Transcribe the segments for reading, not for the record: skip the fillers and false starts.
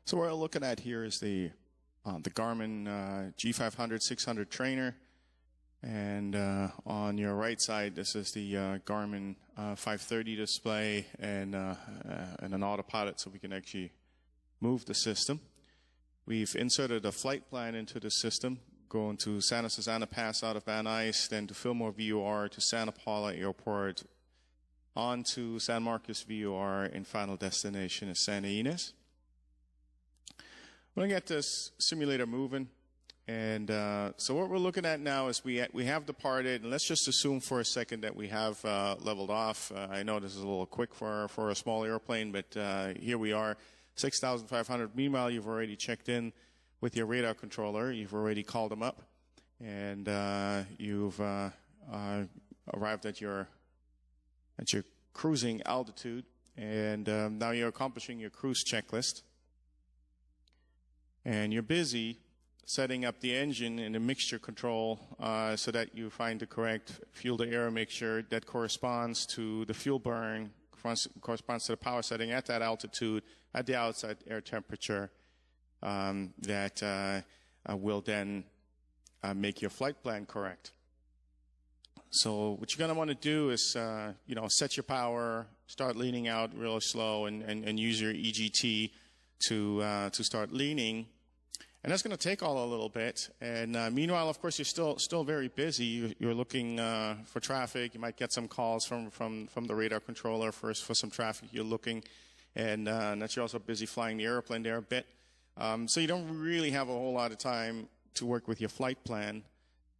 So what we're looking at here is the Garmin G500 600 trainer, and on your right side this is the Garmin 530 display and an autopilot, so we can actually move the system. We've inserted a flight plan into the system, going to Santa Susana Pass out of Van Nuys, then to Fillmore VOR, to Santa Paula Airport, on to San Marcos VOR, and final destination is Santa Ynez. We're going to get this simulator moving, and so what we're looking at now is we have departed, and let's just assume for a second that we have leveled off. I know this is a little quick for a small airplane, but here we are, 6,500. Meanwhile, you've already checked in with your radar controller. You've already called them up, and you've arrived at your cruising altitude, and now you're accomplishing your cruise checklist. And you're busy setting up the engine and the mixture control so that you find the correct fuel-to-air mixture that corresponds to the fuel burn, corresponds to the power setting at that altitude, at the outside air temperature, that will then make your flight plan correct. So what you're going to want to do is, set your power, start leaning out real slow, and use your EGT to start leaning. And that's going to take all a little bit. And meanwhile, of course, you're still very busy. You're looking for traffic. You might get some calls from the radar controller for some traffic you're looking. And that you're also busy flying the airplane there a bit. So you don't really have a whole lot of time to work with your flight plan.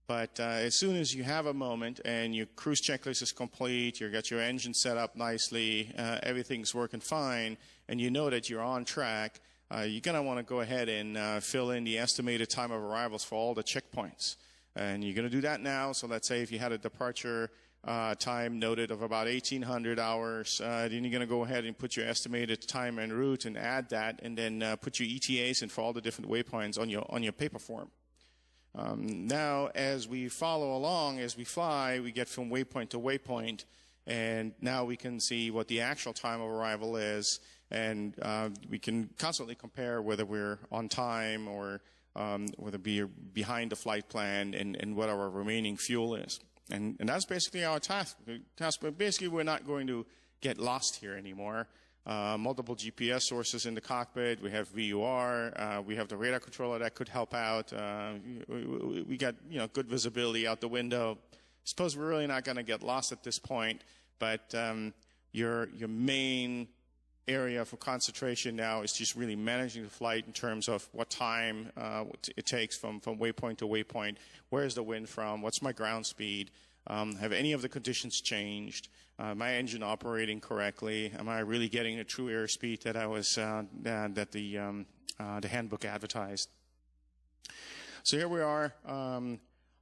But as soon as you have a moment and your cruise checklist is complete, you got your engine set up nicely, everything's working fine, and you know that you're on track, you're going to want to go ahead and fill in the estimated time of arrivals for all the checkpoints. And you're going to do that now. So let's say if you had a departure time noted of about 1,800 hours, then you're going to go ahead and put your estimated time en route and add that, and then put your ETAs in for all the different waypoints on your paper form. Now, as we follow along, as we fly, we get from waypoint to waypoint, and now we can see what the actual time of arrival is, and we can constantly compare whether we're on time or whether we're behind the flight plan, and what our remaining fuel is. And that's basically our task. But basically, we're not going to get lost here anymore. Multiple GPS sources in the cockpit. We have VUR. We have the radar controller that could help out. We got good visibility out the window. Suppose we're really not going to get lost at this point, but your main area for concentration now is just really managing the flight in terms of what time it takes from waypoint to waypoint. Where's the wind from? What's my ground speed? Have any of the conditions changed? My engine operating correctly? Am I really getting the true airspeed that I was that the handbook advertised? So here we are,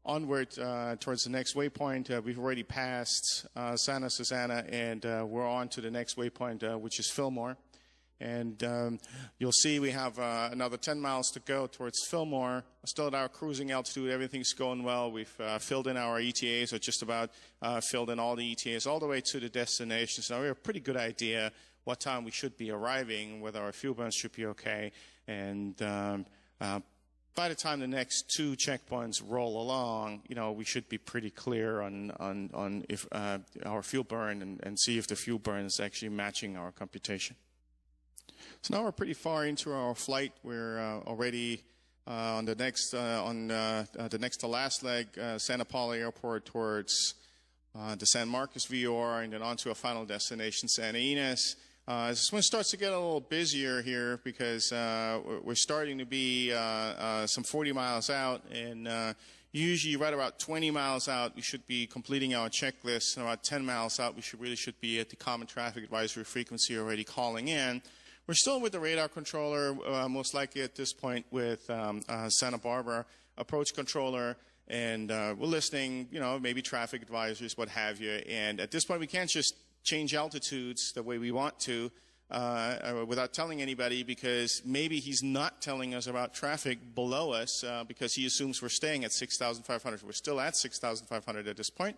onward towards the next waypoint. We've already passed Santa Susana, and we're on to the next waypoint, which is Fillmore. And you'll see we have another 10 miles to go towards Fillmore. Still at our cruising altitude, everything's going well. We've filled in our ETAs, or just about filled in all the ETAs all the way to the destination. So we have a pretty good idea what time we should be arriving, whether our fuel burns should be okay. And by the time the next two checkpoints roll along, we should be pretty clear on if our fuel burn and see if the fuel burn is actually matching our computation. So now we're pretty far into our flight. We're already on the next to last leg, Santa Paula Airport towards the San Marcos VOR, and then on to a final destination, Santa Ynez. This one starts to get a little busier here because we're starting to be some 40 miles out, and usually right about 20 miles out we should be completing our checklist, and about 10 miles out we should be at the Common Traffic Advisory frequency already calling in. We're still with the radar controller, most likely at this point with Santa Barbara approach controller, and we're listening, maybe traffic advisories, what have you. And at this point, we can't just change altitudes the way we want to. without telling anybody, because maybe he's not telling us about traffic below us because he assumes we're staying at 6,500. We're still at 6,500 at this point.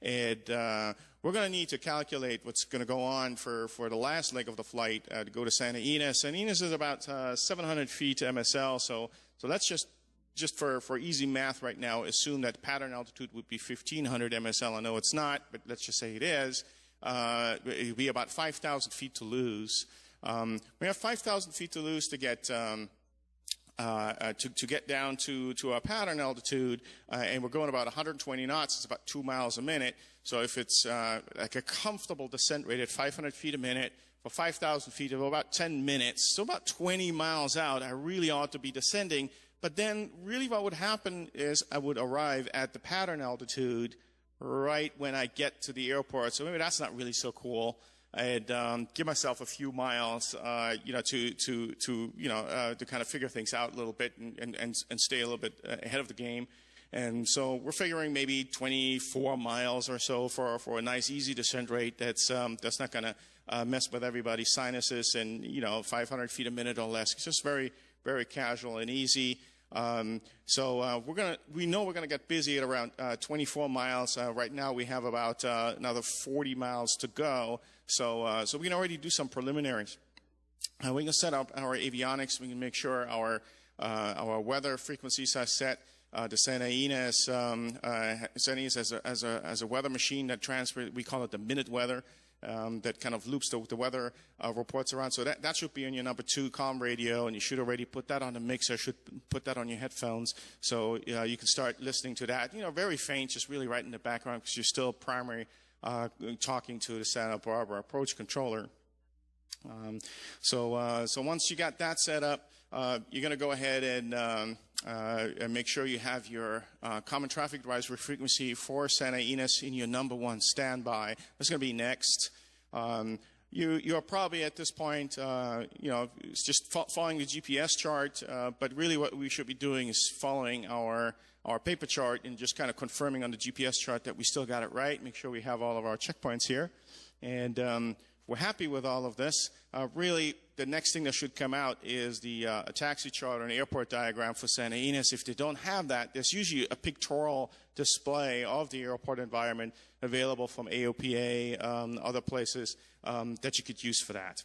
And we're going to need to calculate what's going to go on for the last leg of the flight to go to Santa Ynez. Santa Ynez is about 700 feet MSL, so let's just for easy math right now, assume that pattern altitude would be 1,500 MSL. I know it's not, but let's just say it is. It would be about 5,000 feet to lose. We have 5,000 feet to lose to get to get down to our pattern altitude, and we're going about 120 knots. It's about 2 miles a minute. So if it's like a comfortable descent rate at 500 feet a minute for 5,000 feet of about 10 minutes, so about 20 miles out, I really ought to be descending. But then really what would happen is I would arrive at the pattern altitude right when I get to the airport. So maybe that's not really so cool. I'd give myself a few miles, to kind of figure things out a little bit and stay a little bit ahead of the game. And so we're figuring maybe 24 miles or so for a nice easy descent rate that's not going to mess with everybody's sinuses, and 500 feet a minute or less. It's just very, very casual and easy. We know we're gonna get busy at around 24 miles. Right now we have about another 40 miles to go. So we can already do some preliminaries. We can set up our avionics. We can make sure our weather frequencies are set. The Santa Ynez as a weather machine that transfers. We call it the minute weather. That kind of loops the weather reports around. So that should be on your number 2 comm radio, and you should already put that on the mixer, should put that on your headphones. So you can start listening to that. Very faint, just really right in the background, because you're still primary talking to the Santa Barbara approach controller. So once you got that set up, you're going to go ahead and make sure you have your common traffic advisory frequency for Santa Ynez in your number 1 standby. That's going to be next. You're probably at this point, just following the GPS chart, but really what we should be doing is following our paper chart and just kind of confirming on the GPS chart that we still got it right, make sure we have all of our checkpoints here. And we're happy with all of this. Really, the next thing that should come out is a taxi chart or an airport diagram for Santa Ynez. If they don't have that, there's usually a pictorial display of the airport environment available from AOPA, other places that you could use for that.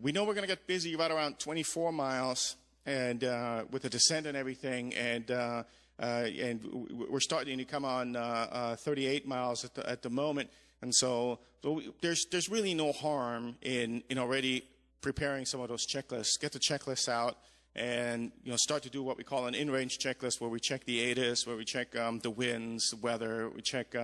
We know we're going to get busy right around 24 miles, and with the descent and everything, and we're starting to come on 38 miles at the moment. And so there's really no harm in already preparing some of those checklists. Get the checklists out and start to do what we call an in-range checklist, where we check the ATIS, where we check the winds, the weather, we check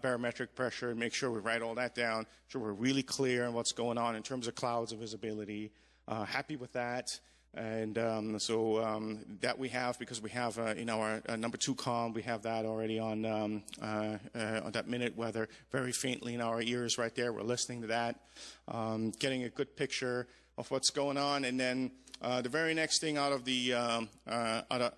barometric pressure, and make sure we write all that down, so we're really clear on what's going on in terms of clouds and visibility. Happy with that. And that we have, because we have in our number 2 comm, we have that already on that minute weather very faintly in our ears right there. We're listening to that, getting a good picture of what's going on. And then the very next thing out of the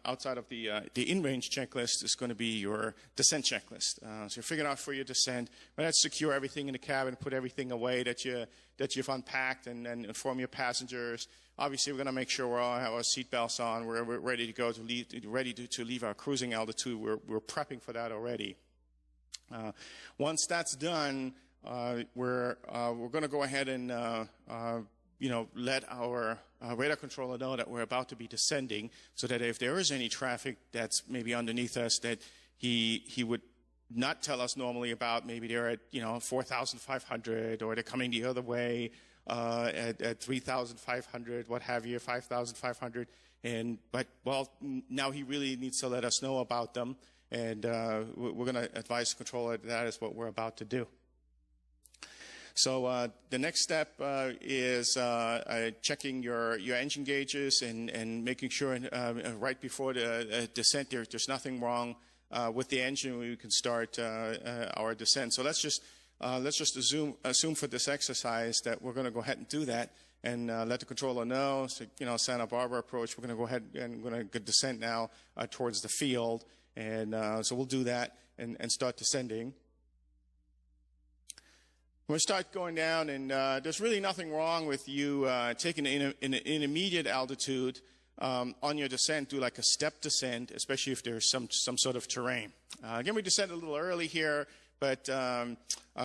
outside of the in-range checklist is going to be your descent checklist. So you're figuring out for your descent, but that's secure everything in the cabin, put everything away that you've unpacked, and inform your passengers. Obviously, we're going to make sure we all have our seatbelts on. We're ready to go to leave our cruising altitude. We're prepping for that already. Once that's done, we're going to go ahead and let our radar controller know that we're about to be descending, so that if there is any traffic that's maybe underneath us that he would not tell us normally about, maybe they're at 4,500, or they're coming the other way at 3,500, what have you, 5,500, but now he really needs to let us know about them, and we're going to advise the controller that is what we're about to do. So the next step is checking your engine gauges and making sure right before the descent there's nothing wrong with the engine. We can start our descent. So let's just assume for this exercise that we're going to go ahead and do that, and let the controller know. So, Santa Barbara approach, we're going to go ahead and we're going to descend now towards the field, and so we'll do that and start descending. We'll start going down, and there's really nothing wrong with you taking an intermediate altitude on your descent, do like a step descent, especially if there's some sort of terrain. Again, we descend a little early here, but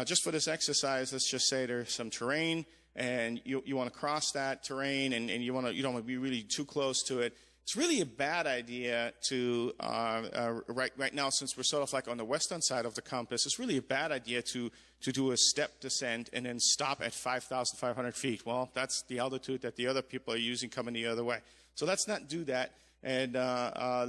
just for this exercise, let's just say there's some terrain, and you want to cross that terrain, and you don't want to be really too close to it. It's really a bad idea to, right now, since we're sort of like on the western side of the compass, it's really a bad idea to do a step descent and then stop at 5,500 feet. Well, that's the altitude that the other people are using coming the other way. So let's not do that, and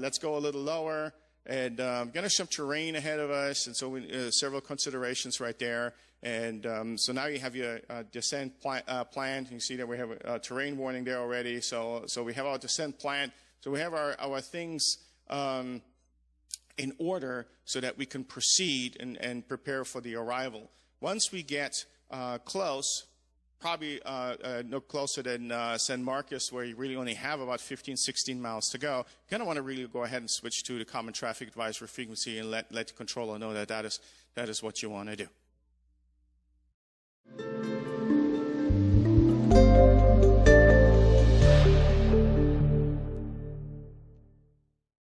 let's go a little lower, and there's some terrain ahead of us, and so several considerations right there. And so now you have your descent planned. You can see that we have a terrain warning there already. So we have our descent planned. So we have our things in order so that we can proceed and prepare for the arrival. Once we get close, probably no closer than San Marcos, where you really only have about 15, 16 miles to go, you kind of want to really go ahead and switch to the common traffic advisory frequency and let the controller know that is what you want to do.